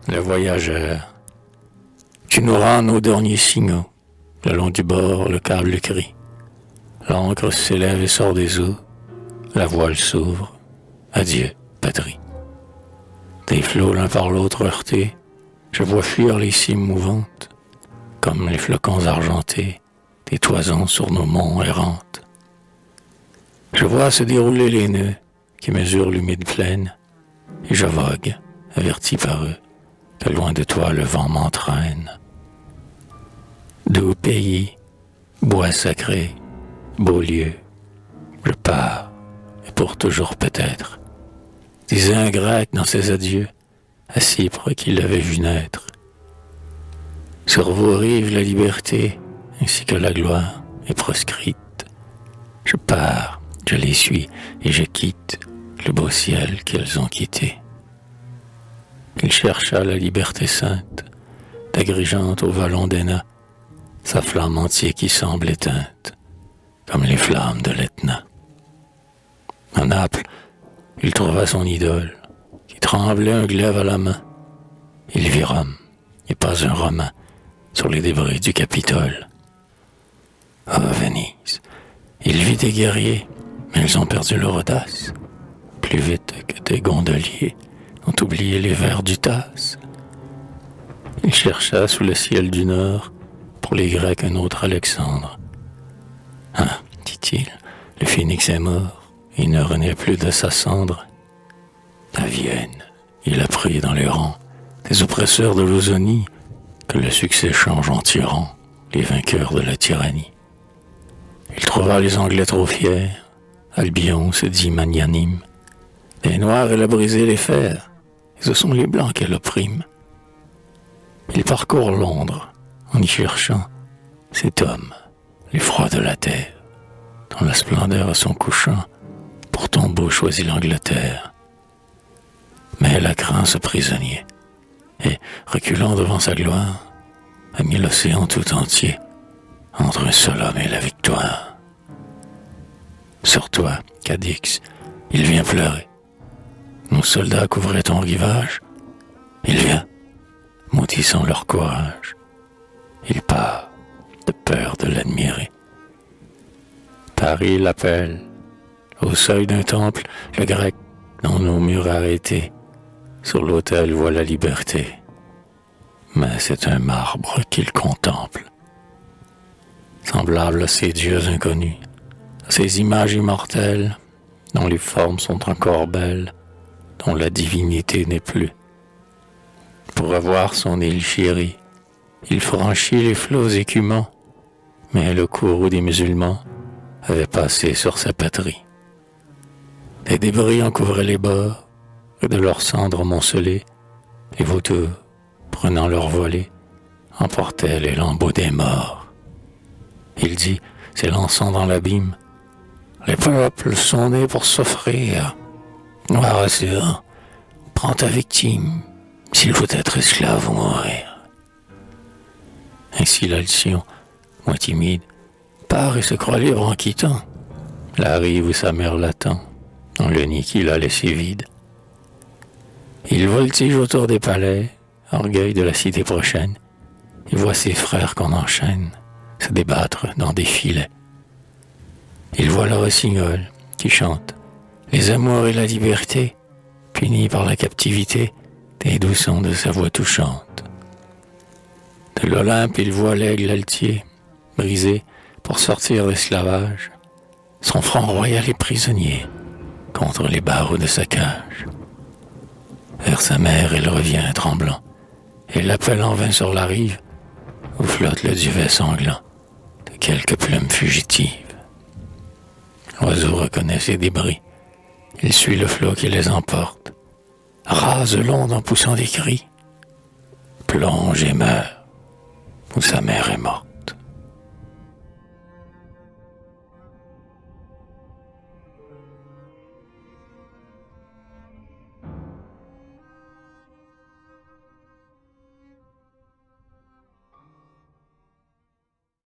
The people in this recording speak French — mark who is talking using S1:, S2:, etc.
S1: le voyageur. Tu nous rends nos derniers signaux. Le long du bord, le câble crie. L'ancre s'élève et sort des eaux. La voile s'ouvre. Adieu, patrie. Des flots l'un par l'autre heurtés, je vois fuir les cimes mouvantes, comme les flocons argentés, des toisons sur nos monts errantes. Je vois se dérouler les nœuds qui mesurent l'humide plaine, et je vogue, averti par eux, que loin de toi le vent m'entraîne. Doux pays, bois sacré, beau lieu, je pars, et pour toujours peut-être, disait un grec dans ses adieux, à Cypre qui l'avait vu naître. Sur vos rives la liberté, ainsi que la gloire, est proscrite. Je pars, je les suis, et je quitte le beau ciel qu'elles ont quitté. Il chercha la liberté sainte, d'Agrigente au vallon d'Enna, sa flamme entière qui semble éteinte, comme les flammes de l'Etna. À Naples, il trouva son idole, qui tremblait un glaive à la main. Il vit Rome, et pas un Romain, sur les débris du Capitole. Ah, Venise, il vit des guerriers, mais ils ont perdu leur audace, plus vite que des gondoliers ont oublié les vers du Tasse. Il chercha sous le ciel du Nord, pour les Grecs un autre Alexandre. Ah, dit-il, le phénix est mort, il ne renaît plus de sa cendre. À Vienne, il apprit dans les rangs des oppresseurs de l'Ausonie que le succès change en tyran les vainqueurs de la tyrannie. Il trouva les Anglais trop fiers, Albion se dit magnanime. Les Noirs, elle a brisé les fers, et ce sont les Blancs qu'elle opprime. Il parcourt Londres en y cherchant cet homme, l'effroi de la terre, dont la splendeur à son couchant pour tombeau choisit l'Angleterre. Mais elle a craint ce prisonnier, et, reculant devant sa gloire, a mis l'océan tout entier entre un seul homme et la victoire. Sur toi, Cadix, il vient pleurer. Nos soldats couvraient ton rivage. Il vient, maudissant leur courage. Il part, de peur de l'admirer. Paris l'appelle. Au seuil d'un temple, le grec, dans nos murs arrêtés, sur l'autel voit la liberté. Mais c'est un marbre qu'il contemple. Semblable à ces dieux inconnus, à ces images immortelles, dont les formes sont encore belles, dont la divinité n'est plus. Pour avoir son île chérie, il franchit les flots écumants, mais le courroux des musulmans avait passé sur sa patrie. Des débris en couvraient les bords, et de leurs cendres amoncelées, les vautours, prenant leur volée, emportaient les lambeaux des morts. Il dit, s'élançant dans l'abîme, les peuples sont nés pour s'offrir. Noir océan, prends ta victime, s'il faut être esclave ou mourir. Ainsi l'Alcyon, moins timide, part et se croit libre en quittant la rive où sa mère l'attend, dans le nid qu'il a laissé vide. Il voltige autour des palais, orgueil de la cité prochaine. Il voit ses frères qu'on enchaîne se débattre dans des filets. Il voit le rossignol qui chante les amours et la liberté, punis par la captivité des doux sons de sa voix touchante. De l'Olympe, il voit l'aigle altier, brisé pour sortir d'esclavage, son front royal est prisonnier contre les barreaux de sa cage. Vers sa mère, il revient tremblant, et l'appelle en vain sur la rive, où flotte le duvet sanglant de quelques plumes fugitives. L'oiseau reconnaît ses débris, il suit le flot qui les emporte, rase l'onde en poussant des cris, plonge et meurt, où sa mère est morte.